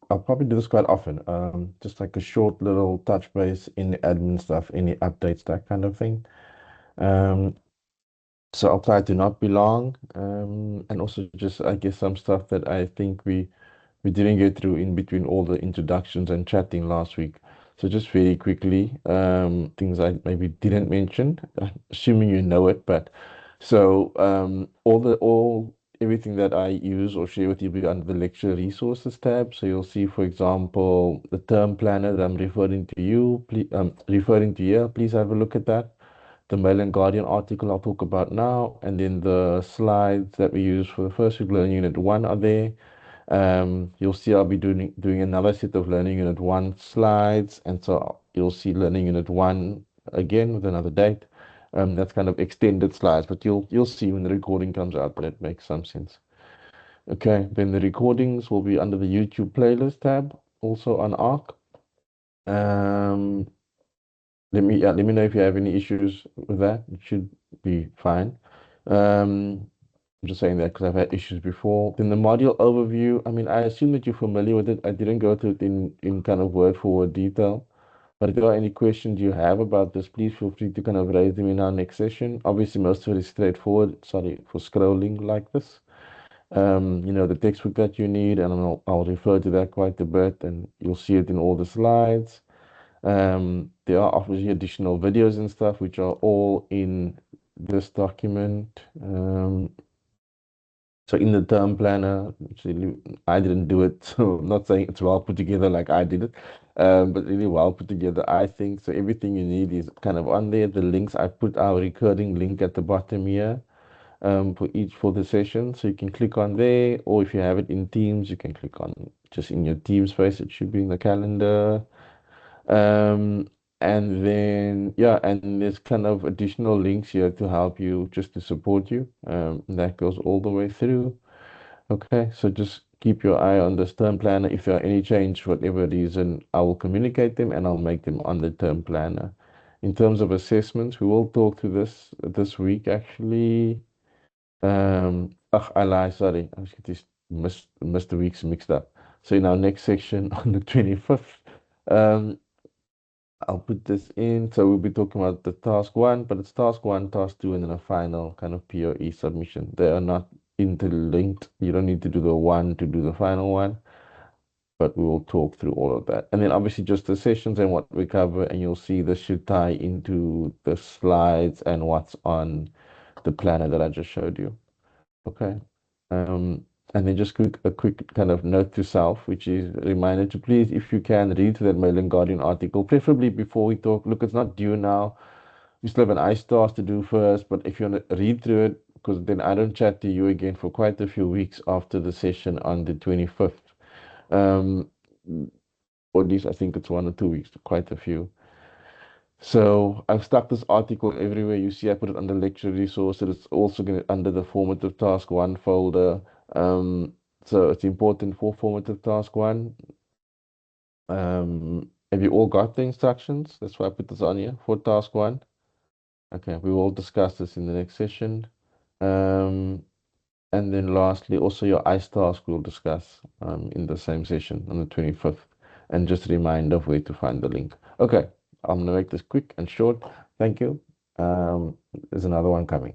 I'll probably do this quite often. Just like a short little touch base in the admin stuff, any updates, that kind of thing. Um, so I'll try to not be long. And also just I guess some stuff that I think we didn't get through in between all the introductions and chatting last week. So just very quickly, things I maybe didn't mention, assuming you know it, but so all everything that I use or share with you will be under the lecture resources tab. So you'll see, for example, the term planner that I'm referring to here. Please have a look at that. The Mail and Guardian article I'll talk about now, and then the slides that we use for the first week learning unit one are there. You'll see I'll be doing another set of learning unit one slides, and so you'll see learning unit one again with another date. That's kind of extended slides, but you'll see when the recording comes out that it makes some sense. Okay, then the recordings will be under the YouTube playlist tab, also on Arc. Um, let me know if you have any issues with that. It should be fine. Um, I'm just saying that because I've had issues before. Then the module overview, I mean, I assume that you're familiar with it. I didn't go through it in kind of word for word detail. But if there are any questions you have about this, please feel free to kind of raise them in our next session. Obviously, most of it is straightforward. Sorry for scrolling like this. The textbook that you need, and I'll refer to that quite a bit, and you'll see it in all the slides. There are obviously additional videos and stuff, which are all in this document. So in the term planner, actually, I didn't do it, so I'm not saying it's well put together like I did it, but really well put together, I think. So everything you need is kind of on there. The links, I put our recurring link at the bottom here for the session. So you can click on there, or if you have it in Teams, you can click on just in your Teams space. It should be in the calendar. Um, and then, yeah, and there's kind of additional links here to help you, just to support you. That goes all the way through. Okay, so just keep your eye on this term planner. If there are any change for whatever reason, I will communicate them and I'll make them on the term planner. In terms of assessments, we will talk to this week actually. I lie, sorry. I just missed the weeks mixed up. So in our next section on the 25th, um, I'll put this in. So we'll be talking about the task one, but it's task one, task two, and then a final kind of POE submission. They are not interlinked. You don't need to do the one to do the final one, but we will talk through all of that. And then obviously just the sessions and what we cover, and you'll see this should tie into the slides and what's on the planner that I just showed you. Okay. Um, and then just a quick kind of note to self, which is a reminder to please, if you can, read through that Mail and Guardian article, preferably before we talk. Look, it's not due now. We still have an task to do first, but if you want to read through it, because then I don't chat to you again for quite a few weeks after the session on the 25th. Um, or at least I think it's 1 or 2 weeks, quite a few. So I've stuck this article everywhere you see. I put it under lecture resources. It's also going to under the formative task one folder. Um, so it's important for formative task one. Have you all got the instructions? That's why I put this on here for task one. Okay, we will discuss this in the next session. Um, and then lastly, also your ICE task we'll discuss in the same session on the 25th. And just a reminder of where to find the link. Okay, I'm gonna make this quick and short. Thank you. There's another one coming.